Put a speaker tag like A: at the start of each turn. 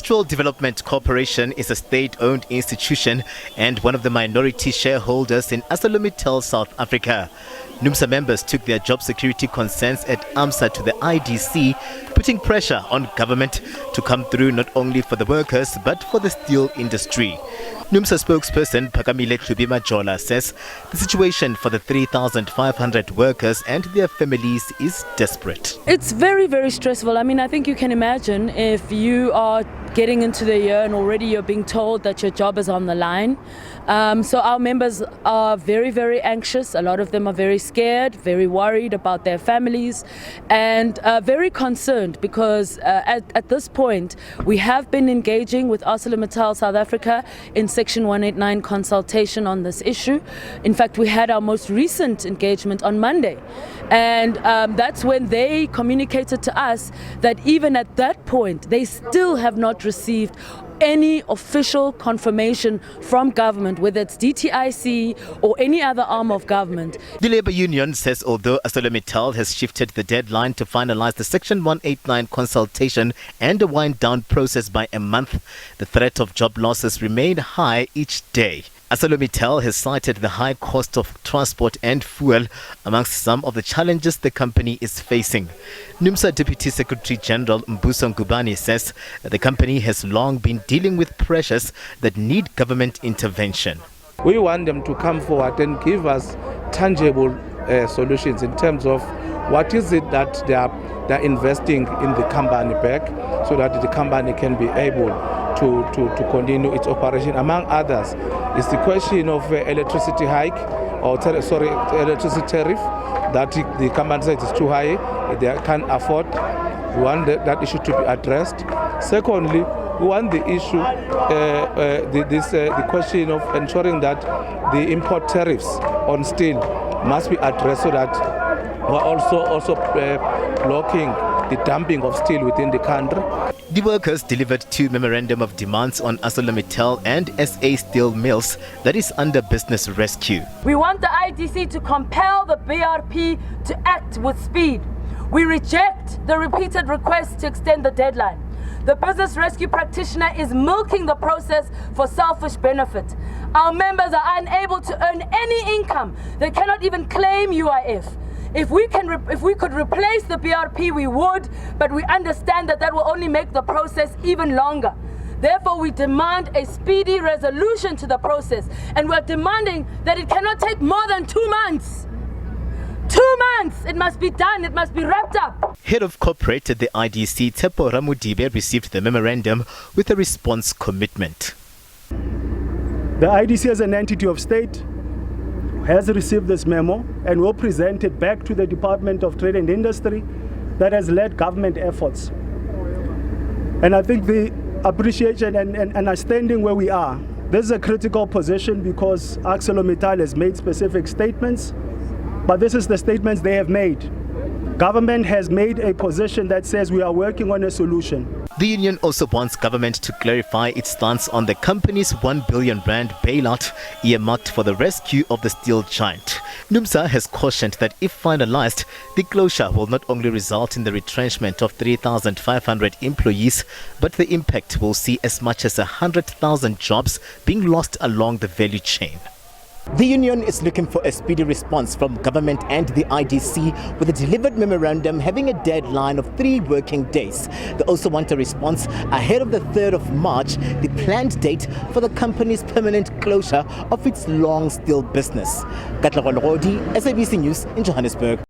A: Industrial Development Corporation is a state-owned institution and one of the minority shareholders in ArcelorMittal South Africa. Numsa members took their job security concerns at AMSA to the IDC, putting pressure on government to come through not only for the workers but for the steel industry. Numsa spokesperson Pakamile Tlubimajola says the situation for the 3,500 workers and their families is desperate.
B: It's very, very stressful. I mean, I think you can imagine if you are getting into the year and already you're being told that your job is on the line. So our members are very, very anxious. A lot of them are very scared, very worried about their families and very concerned because at this point we have been engaging with ArcelorMittal South Africa in Section 189 consultation on this issue. In fact, we had our most recent engagement on Monday, and that's when they communicated to us that even at that point they still have not received any official confirmation from government, whether it's DTIC or any other arm of government.
A: The Labour Union says although ArcelorMittal has shifted the deadline to finalize the Section 189 consultation and the wind-down process by a month, the threat of job losses remain high each day. ArcelorMittal has cited the high cost of transport and fuel amongst some of the challenges the company is facing. Numsa Deputy Secretary General Mbuso Ngubane says that the company has long been dealing with pressures that need government intervention.
C: We want them to come forward and give us tangible solutions in terms of what is it that they're investing in the company back so that the company can be able to continue its operation. Among others, is the question of electricity hike or electricity tariff that the company says is too high, they can't afford. We want that issue to be addressed. Secondly, we want the issue, the question of ensuring that the import tariffs on steel must be addressed so that we're also blocking the dumping of steel within the country.
A: The workers delivered 2 memorandum of demands on ArcelorMittal and SA steel mills that is under business rescue.
B: We want the IDC to compel the BRP to act with speed. We reject the repeated requests to extend the deadline. The business rescue practitioner is milking the process for selfish benefit. Our members are unable to earn any income. They cannot even claim UIF. If we could replace the BRP, we would, but we understand that will only make the process even longer. Therefore, we demand a speedy resolution to the process, and we're demanding that it cannot take more than 2 months. 2 months! It must be done, it must be wrapped up.
A: Head of Corporate at the IDC, Tepo Ramudibe, received the memorandum with a response commitment.
D: The IDC as an entity of state has received this memo and will present it back to the Department of Trade and Industry that has led government efforts. And I think the appreciation and understanding where we are, this is a critical position because ArcelorMittal has made specific statements, but this is the statements they have made. Government has made a position that says we are working on a solution.
A: The union also wants government to clarify its stance on the company's R1 billion bailout earmarked for the rescue of the steel giant. Numsa has cautioned that if finalized, the closure will not only result in the retrenchment of 3,500 employees, but the impact will see as much as 100,000 jobs being lost along the value chain. The union is looking for a speedy response from government and the IDC, with a delivered memorandum having a deadline of 3 working days. They also want a response ahead of the 3rd of March, the planned date for the company's permanent closure of its long steel business. Katlego Logodi, SABC News in Johannesburg.